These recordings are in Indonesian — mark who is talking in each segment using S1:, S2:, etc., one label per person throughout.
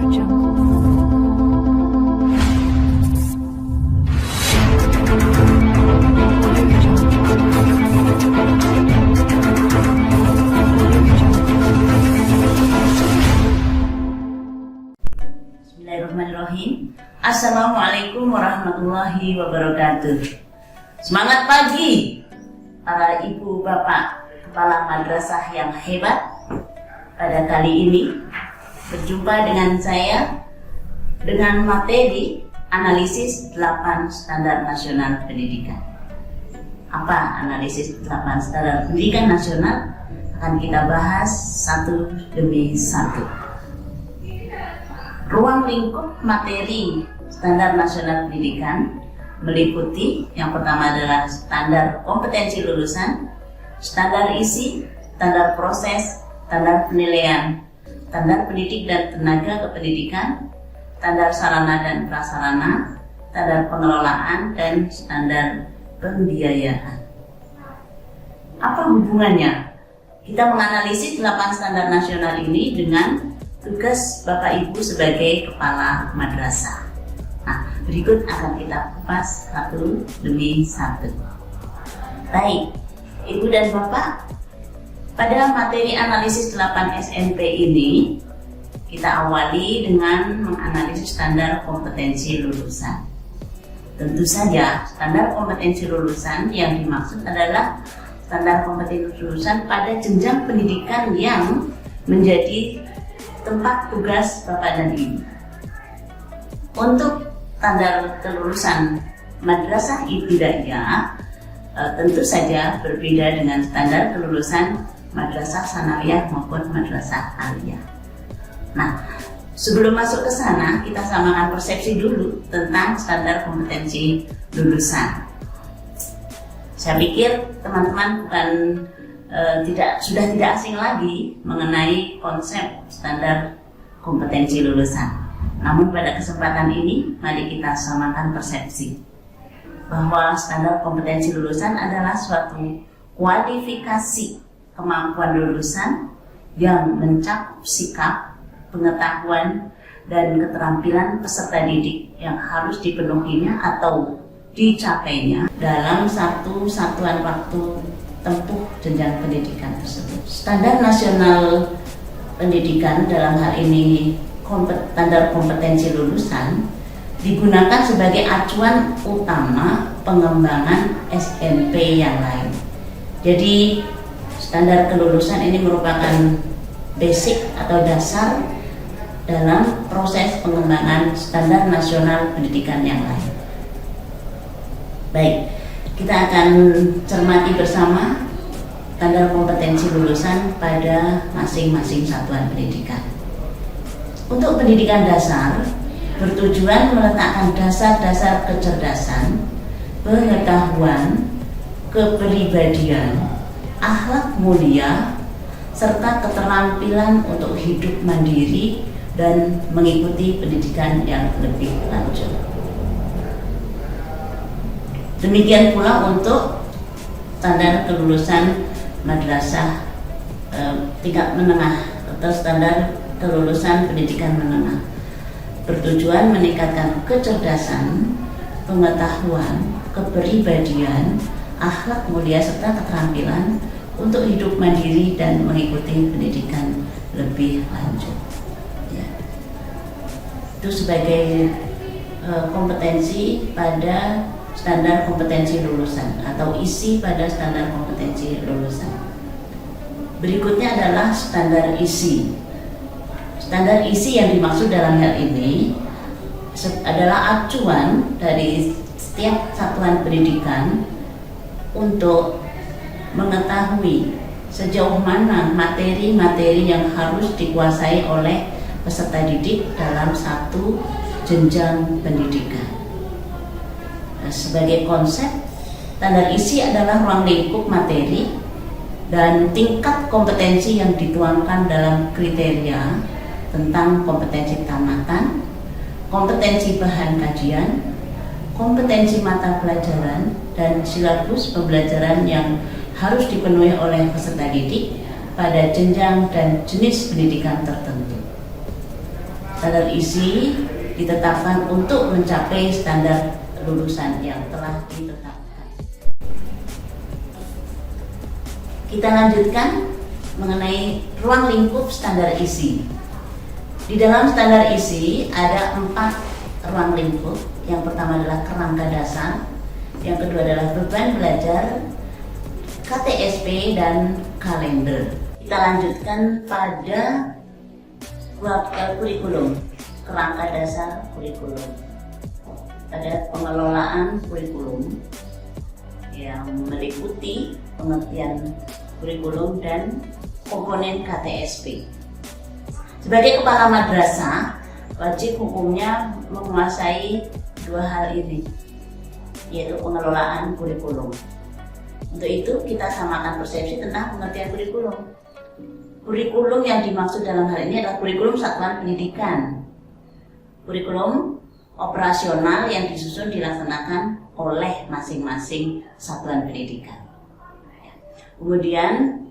S1: Bismillahirrahmanirrahim. Assalamualaikum warahmatullahi wabarakatuh. Semangat pagi para ibu bapak kepala madrasah yang hebat. Pada kali ini berjumpa dengan saya dengan materi analisis 8 standar nasional pendidikan. Apa analisis 8 standar pendidikan nasional? Akan kita bahas satu demi satu. Ruang lingkup materi standar nasional pendidikan meliputi yang pertama adalah standar kompetensi lulusan, standar isi, standar proses, standar penilaian, standar pendidik dan tenaga kependidikan, standar sarana dan prasarana, standar pengelolaan, dan standar pembiayaan. Apa hubungannya kita menganalisis 8 standar nasional ini dengan tugas Bapak Ibu sebagai kepala madrasah? Nah, berikut akan kita kupas satu demi satu. Baik, Ibu dan Bapak, pada materi analisis 8 SMP ini kita awali dengan menganalisis standar kompetensi lulusan. Tentu saja standar kompetensi lulusan yang dimaksud adalah standar kompetensi lulusan pada jenjang pendidikan yang menjadi tempat tugas Bapak dan Ibu. Untuk standar kelulusan madrasah ibtidaiyah tentu saja berbeda dengan standar kelulusan madrasah sanawiyah maupun madrasah aliyah. Nah, sebelum masuk ke sana, kita samakan persepsi dulu tentang standar kompetensi lulusan. Saya pikir teman-teman sudah tidak asing lagi mengenai konsep standar kompetensi lulusan. Namun pada kesempatan ini, mari kita samakan persepsi bahwa standar kompetensi lulusan adalah suatu kualifikasi kemampuan lulusan yang mencakup sikap, pengetahuan, dan keterampilan peserta didik yang harus dipenuhinya atau dicapainya dalam satu satuan waktu tempuh jenjang pendidikan tersebut. Standar nasional pendidikan dalam hal ini standar kompetensi lulusan digunakan sebagai acuan utama pengembangan SMP yang lain. Jadi standar kelulusan ini merupakan basic atau dasar dalam proses pengembangan standar nasional pendidikan yang lain. Baik, kita akan cermati bersama standar kompetensi lulusan pada masing-masing satuan pendidikan. Untuk pendidikan dasar, bertujuan meletakkan dasar-dasar kecerdasan, pengetahuan, kepribadian, akhlak mulia, serta keterampilan untuk hidup mandiri dan mengikuti pendidikan yang lebih lanjut. Demikian pula untuk standar kelulusan madrasah tingkat menengah atau standar kelulusan pendidikan menengah, bertujuan meningkatkan kecerdasan, pengetahuan, kepribadian, akhlak mulia serta keterampilan untuk hidup mandiri dan mengikuti pendidikan lebih lanjut. Ya. Itu sebagai kompetensi pada standar kompetensi lulusan atau isi pada standar kompetensi lulusan. Berikutnya adalah standar isi. Standar isi yang dimaksud dalam hal ini adalah acuan dari setiap satuan pendidikan untuk mengetahui sejauh mana materi-materi yang harus dikuasai oleh peserta didik dalam satu jenjang pendidikan. Sebagai konsep, standar isi adalah ruang lingkup materi dan tingkat kompetensi yang dituangkan dalam kriteria tentang kompetensi tamatan, kompetensi bahan kajian, kompetensi mata pelajaran, dan silabus pembelajaran yang harus dipenuhi oleh peserta didik pada jenjang dan jenis pendidikan tertentu. Standar isi ditetapkan untuk mencapai standar lulusan yang telah ditetapkan. Kita lanjutkan mengenai ruang lingkup standar isi. Di dalam standar isi ada 4 ruang lingkup. Yang pertama adalah kerangka dasar, yang kedua adalah beban belajar, KTSP, dan kalender. Kita lanjutkan pada kurikulum, kerangka dasar kurikulum. Ada pengelolaan kurikulum yang meliputi pengertian kurikulum dan komponen KTSP. Sebagai kepala madrasah, wajib hukumnya menguasai 2 hal ini, yaitu pengelolaan kurikulum. Untuk itu kita samakan persepsi tentang pengertian kurikulum. Kurikulum yang dimaksud dalam hal ini adalah kurikulum satuan pendidikan. Kurikulum operasional yang disusun dilaksanakan oleh masing-masing satuan pendidikan. Kemudian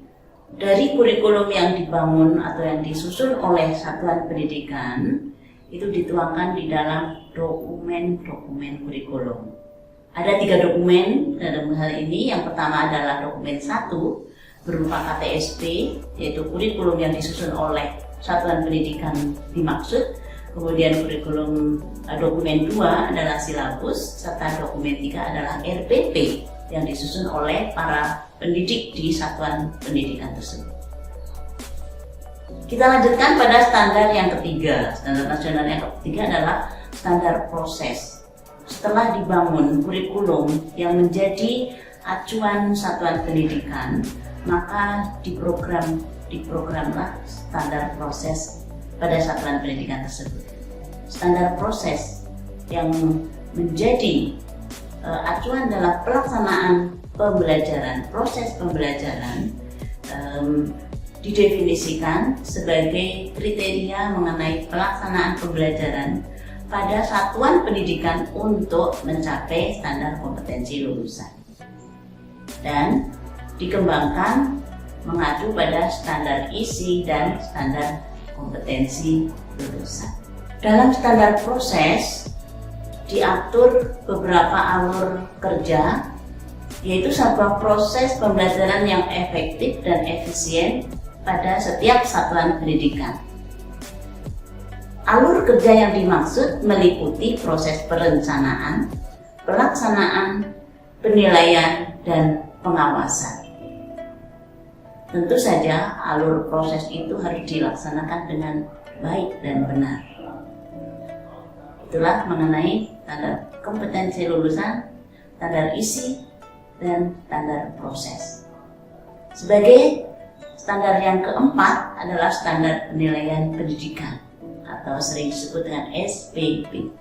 S1: dari kurikulum yang dibangun atau yang disusun oleh satuan pendidikan itu dituangkan di dalam dokumen-dokumen kurikulum. Ada 3 dokumen dalam hal ini. Yang pertama adalah dokumen 1 berupa KTSP, yaitu kurikulum yang disusun oleh satuan pendidikan dimaksud. Kemudian dokumen 2 adalah silabus, serta dokumen 3 adalah RPP yang disusun oleh para pendidik di satuan pendidikan tersebut. Kita lanjutkan pada standar yang ketiga. Standar nasional yang ketiga adalah standar proses. Setelah dibangun kurikulum yang menjadi acuan satuan pendidikan, maka diprogramlah standar proses pada satuan pendidikan tersebut. Standar proses yang menjadi acuan dalam pelaksanaan pembelajaran, proses pembelajaran didefinisikan sebagai kriteria mengenai pelaksanaan pembelajaran pada satuan pendidikan untuk mencapai standar kompetensi lulusan, dan dikembangkan mengacu pada standar isi dan standar kompetensi lulusan. Dalam standar proses diatur beberapa alur kerja, yaitu sebuah proses pembelajaran yang efektif dan efisien pada setiap satuan pendidikan. Alur kerja yang dimaksud meliputi proses perencanaan, pelaksanaan, penilaian, dan pengawasan. Tentu saja alur proses itu harus dilaksanakan dengan baik dan benar. Itulah mengenai standar kompetensi lulusan, standar isi, dan standar proses. Sebagai standar yang keempat adalah standar penilaian pendidikan, atau sering disebut dengan SPP.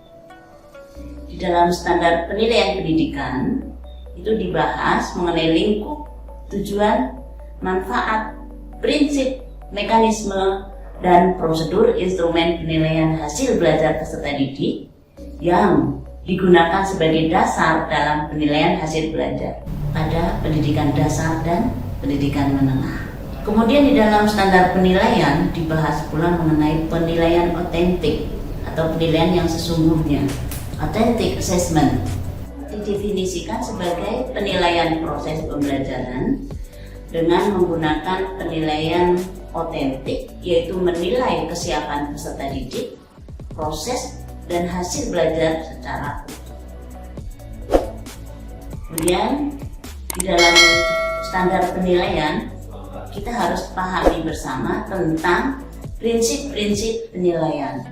S1: Di dalam standar penilaian pendidikan itu dibahas mengenai lingkup, tujuan, manfaat, prinsip, mekanisme, dan prosedur instrumen penilaian hasil belajar peserta didik yang digunakan sebagai dasar dalam penilaian hasil belajar pada pendidikan dasar dan pendidikan menengah. Kemudian di dalam standar penilaian dibahas pula mengenai penilaian otentik atau penilaian yang sesungguhnya, authentic assessment. Didefinisikan sebagai penilaian proses pembelajaran dengan menggunakan penilaian otentik, yaitu menilai kesiapan peserta didik, proses, dan hasil belajar secara utuh. Kemudian di dalam standar penilaian kita harus pahami bersama tentang prinsip-prinsip penilaian.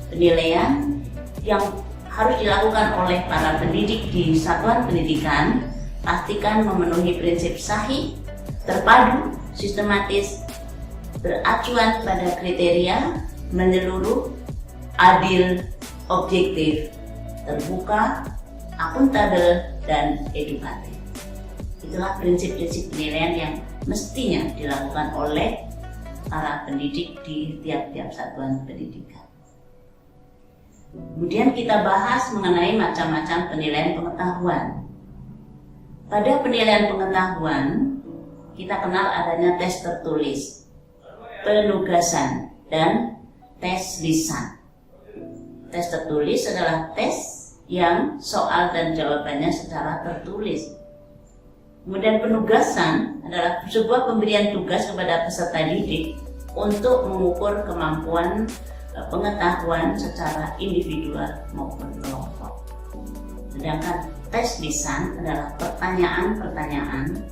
S1: Penilaian yang harus dilakukan oleh para pendidik di satuan pendidikan pastikan memenuhi prinsip sahih, terpadu, sistematis, beracuan pada kriteria, menyeluruh, adil, objektif, terbuka, akuntabel, dan edukatif. Itulah prinsip-prinsip penilaian yang mestinya dilakukan oleh para pendidik di tiap-tiap satuan pendidikan. Kemudian kita bahas mengenai macam-macam penilaian pengetahuan. Pada penilaian pengetahuan, kita kenal adanya tes tertulis, penugasan, dan tes lisan. Tes tertulis adalah tes yang soal dan jawabannya secara tertulis. Kemudian penugasan adalah sebuah pemberian tugas kepada peserta didik untuk mengukur kemampuan pengetahuan secara individual maupun kelompok. Sedangkan tes lisan adalah pertanyaan-pertanyaan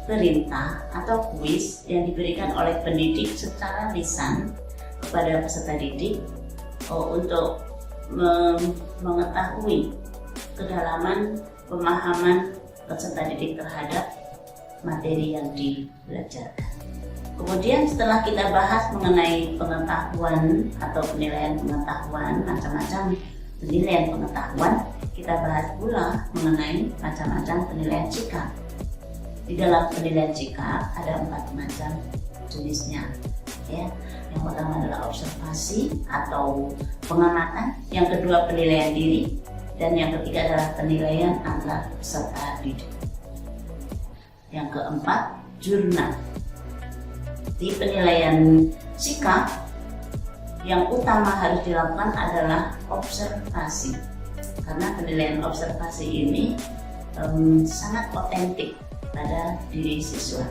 S1: perintah atau kuis yang diberikan oleh pendidik secara lisan kepada peserta didik untuk mengetahui kedalaman pemahaman peserta didik terhadap materi yang dibelajarkan. Kemudian setelah kita bahas mengenai pengetahuan atau penilaian pengetahuan, macam-macam penilaian pengetahuan, kita bahas pula mengenai macam-macam penilaian sikap. Di dalam penilaian sikap ada 4 macam jenisnya, ya. Yang pertama adalah observasi atau pengamatan, yang kedua penilaian diri, dan yang ketiga adalah penilaian antar peserta didik. Yang keempat, jurnal. Di penilaian sikap, yang utama harus dilakukan adalah observasi, karena penilaian observasi ini sangat otentik pada diri siswa.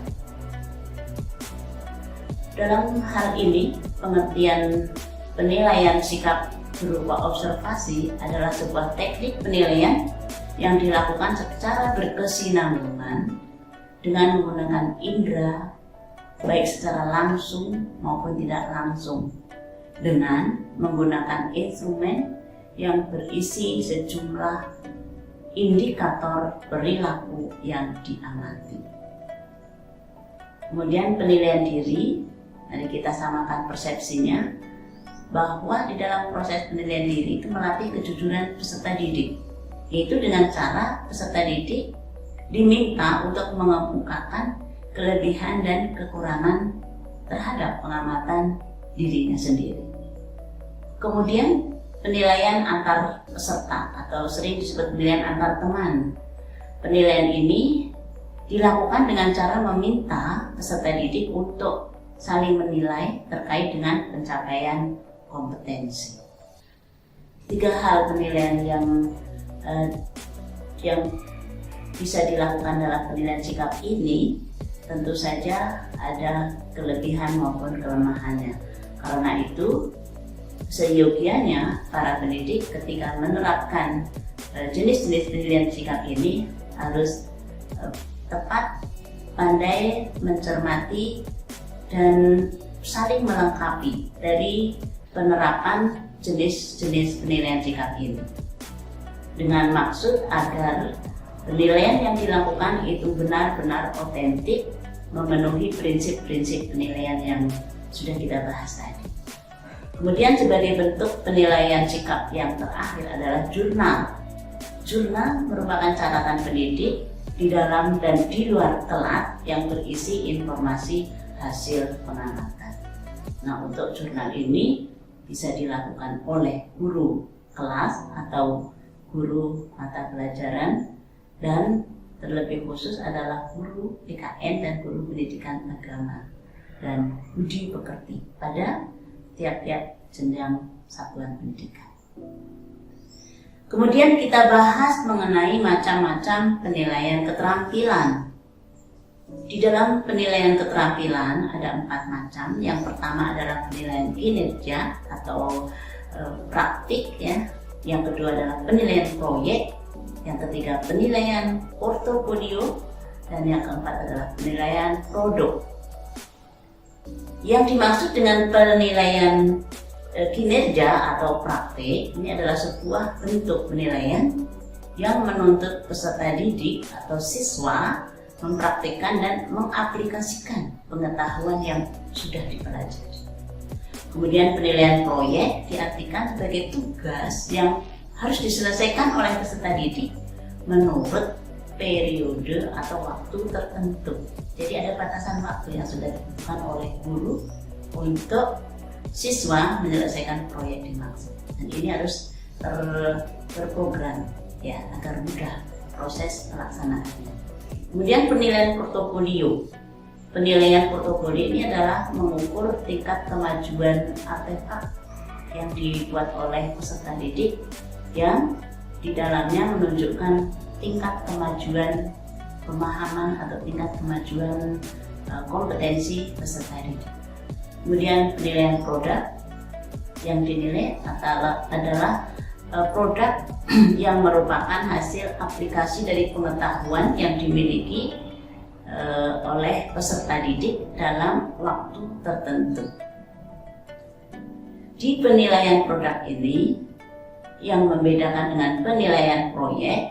S1: Dalam hal ini, pengertian penilaian sikap berupa observasi adalah sebuah teknik penilaian yang dilakukan secara berkesinambungan dengan menggunakan indera, baik secara langsung maupun tidak langsung, dengan menggunakan instrumen yang berisi sejumlah indikator perilaku yang diamati. Kemudian penilaian diri, mari kita samakan persepsinya, bahwa di dalam proses penilaian diri itu melatih kejujuran peserta didik, yaitu dengan cara peserta didik diminta untuk mengemukakan kelebihan dan kekurangan terhadap pengamatan dirinya sendiri. Kemudian penilaian antar peserta atau sering disebut penilaian antar teman. Penilaian ini dilakukan dengan cara meminta peserta didik untuk saling menilai terkait dengan pencapaian kompetensi. 3 hal penilaian yang bisa dilakukan dalam penilaian sikap ini tentu saja ada kelebihan maupun kelemahannya. Karena itu, seyogianya para pendidik ketika menerapkan jenis-jenis penilaian sikap ini harus tepat, pandai mencermati, dan saling melengkapi dari penerapan jenis-jenis penilaian sikap ini, dengan maksud agar penilaian yang dilakukan itu benar-benar otentik, memenuhi prinsip-prinsip penilaian yang sudah kita bahas tadi. Kemudian sebagai bentuk penilaian sikap yang terakhir adalah jurnal. Jurnal merupakan catatan pendidik di dalam dan di luar kelas yang berisi informasi hasil pengamatan. Nah, untuk jurnal ini bisa dilakukan oleh guru kelas atau guru mata pelajaran, dan terlebih khusus adalah guru PKN dan guru pendidikan agama dan budi pekerti pada tiap-tiap jenjang satuan pendidikan. Kemudian kita bahas mengenai macam-macam penilaian keterampilan. Di dalam penilaian keterampilan ada 4 macam. Yang pertama adalah penilaian kinerja atau praktik, ya. Yang kedua adalah penilaian proyek. Yang ketiga penilaian portofolio, dan yang keempat adalah penilaian produk. Yang dimaksud dengan penilaian kinerja atau praktik ini adalah sebuah bentuk penilaian yang menuntut peserta didik atau siswa mempraktikkan dan mengaplikasikan pengetahuan yang sudah dipelajari. Kemudian penilaian proyek diartikan sebagai tugas yang harus diselesaikan oleh peserta didik menurut periode atau waktu tertentu. Jadi ada batasan waktu yang sudah ditentukan oleh guru untuk siswa menyelesaikan proyek dimaksud. Dan ini harus terprogram, ya, agar mudah proses pelaksanaannya. Kemudian penilaian portofolio. Penilaian portofolio ini adalah mengukur tingkat kemajuan artefak yang dibuat oleh peserta didik yang di dalamnya menunjukkan tingkat kemajuan pemahaman atau tingkat kemajuan kompetensi peserta didik. Kemudian penilaian produk yang dinilai adalah produk yang merupakan hasil aplikasi dari pengetahuan yang dimiliki oleh peserta didik dalam waktu tertentu. Di penilaian produk ini, yang membedakan dengan penilaian proyek,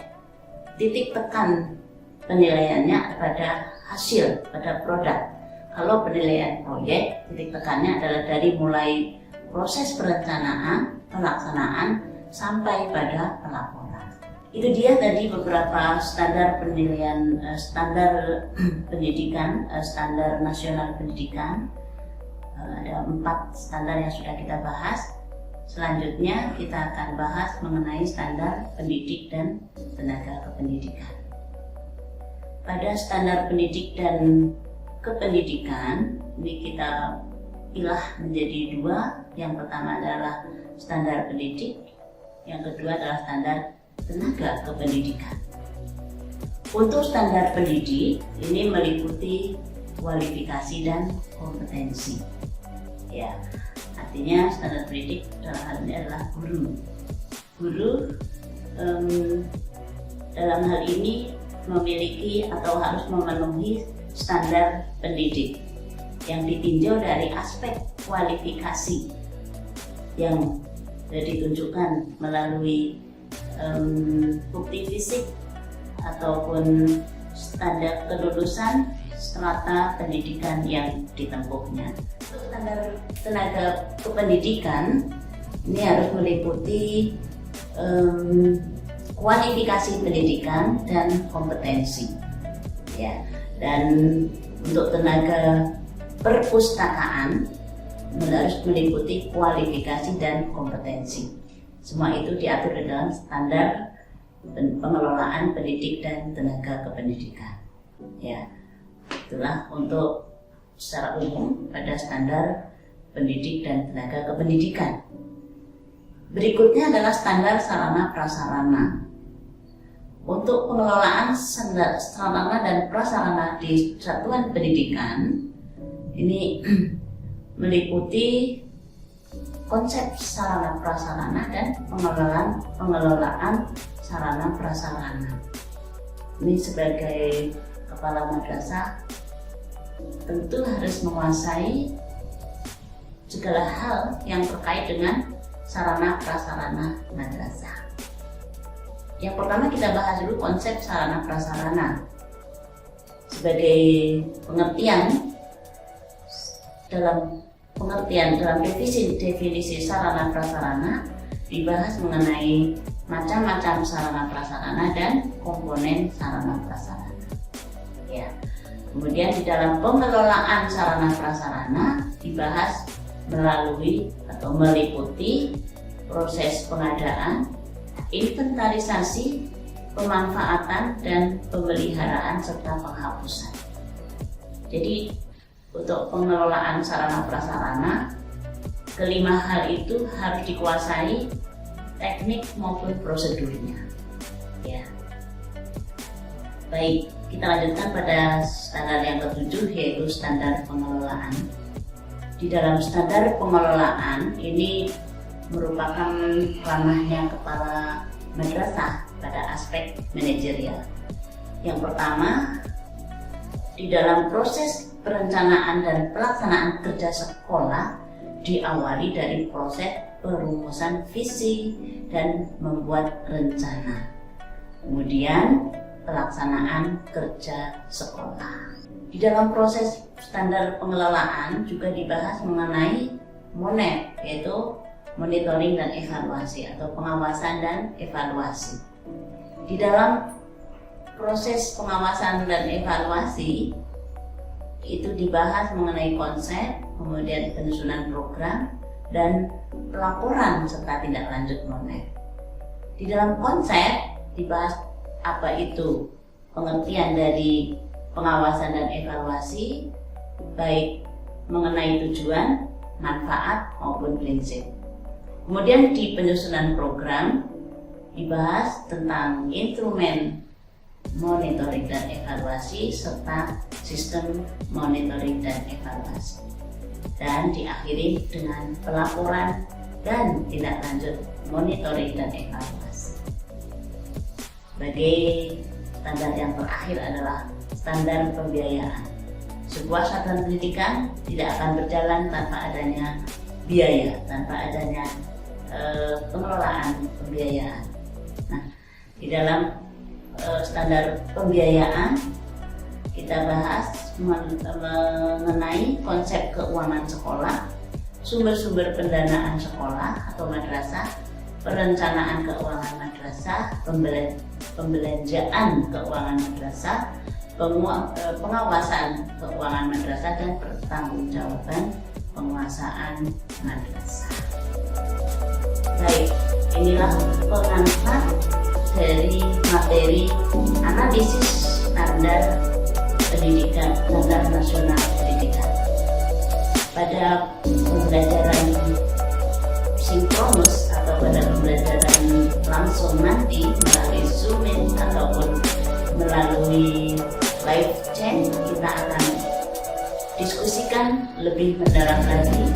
S1: titik tekan penilaiannya pada hasil, pada produk. Kalau penilaian proyek, titik tekannya adalah dari mulai proses perencanaan, pelaksanaan, sampai pada pelaporan. Itu dia tadi beberapa standar penilaian, standar pendidikan, standar nasional pendidikan. Ada 4 standar yang sudah kita bahas. Selanjutnya kita akan bahas mengenai standar pendidik dan tenaga kependidikan. Pada standar pendidik dan kependidikan ini kita pilah menjadi 2. Yang pertama adalah standar pendidik, yang kedua adalah standar tenaga kependidikan. Untuk standar pendidik ini meliputi kualifikasi dan kompetensi. Ya, artinya standar pendidik dalam hal ini adalah guru. Guru dalam hal ini memiliki atau harus memenuhi standar pendidik yang ditinjau dari aspek kualifikasi yang ditunjukkan melalui bukti fisik ataupun standar kelulusan strata pendidikan yang ditempuhnya. Untuk standar tenaga kependidikan ini harus meliputi kualifikasi pendidikan dan kompetensi. Ya, dan untuk tenaga perpustakaan harus meliputi kualifikasi dan kompetensi. Semua itu diatur dalam standar pengelolaan pendidik dan tenaga kependidikan. Ya, itulah untuk secara umum pada standar pendidik dan tenaga kependidikan. Berikutnya adalah standar sarana prasarana. Untuk pengelolaan sarana dan prasarana di satuan pendidikan ini meliputi konsep sarana prasarana dan pengelolaan sarana prasarana. Ini sebagai kepala madrasah tentu harus menguasai segala hal yang terkait dengan sarana prasarana madrasah. Yang pertama kita bahas dulu konsep sarana prasarana. Sebagai pengertian dalam definisi sarana prasarana dibahas mengenai macam-macam sarana prasarana dan komponen sarana prasarana. Ya. Kemudian di dalam pengelolaan sarana prasarana dibahas melalui atau meliputi proses pengadaan, inventarisasi, pemanfaatan, dan pemeliharaan serta penghapusan. Jadi untuk pengelolaan sarana prasarana, kelima hal itu harus dikuasai teknik maupun prosedurnya. Ya. Baik, kita lanjutkan pada standar yang ke-7 yaitu standar pengelolaan. Di dalam standar pengelolaan ini merupakan ranahnya kepala madrasah pada aspek manajerial. Yang pertama, di dalam proses perencanaan dan pelaksanaan kerja sekolah diawali dari proses perumusan visi dan membuat rencana. Kemudian pelaksanaan kerja sekolah. Di dalam proses standar pengelolaan juga dibahas mengenai MONET, yaitu monitoring dan evaluasi atau pengawasan dan evaluasi. Di dalam proses pengawasan dan evaluasi itu dibahas mengenai konsep, kemudian penyusunan program, dan pelaporan serta tindak lanjut MONET. Di dalam konsep dibahas apa itu pengertian dari pengawasan dan evaluasi, baik mengenai tujuan, manfaat maupun prinsip. Kemudian di penyusunan program dibahas tentang instrumen monitoring dan evaluasi serta sistem monitoring dan evaluasi, dan diakhiri dengan pelaporan dan tindak lanjut monitoring dan evaluasi. Sebagai standar yang terakhir adalah standar pembiayaan. Sebuah satuan pendidikan tidak akan berjalan tanpa adanya biaya, tanpa adanya pengelolaan pembiayaan. Nah, di dalam standar pembiayaan kita bahas mengenai konsep keuangan sekolah, sumber-sumber pendanaan sekolah atau madrasah, perencanaan keuangan madrasah, pembelanjaan keuangan madrasah, pengawasan keuangan madrasah, dan pertanggungjawaban penguasaan madrasah. Baik, inilah pengangkat dari materi analisis standar pendidikan, standar nasional pendidikan. Pada pembelajaran sinkronus atau pada pembelajaran langsung nanti melalui Zoom ataupun melalui live chat, kita akan diskusikan lebih mendalam lagi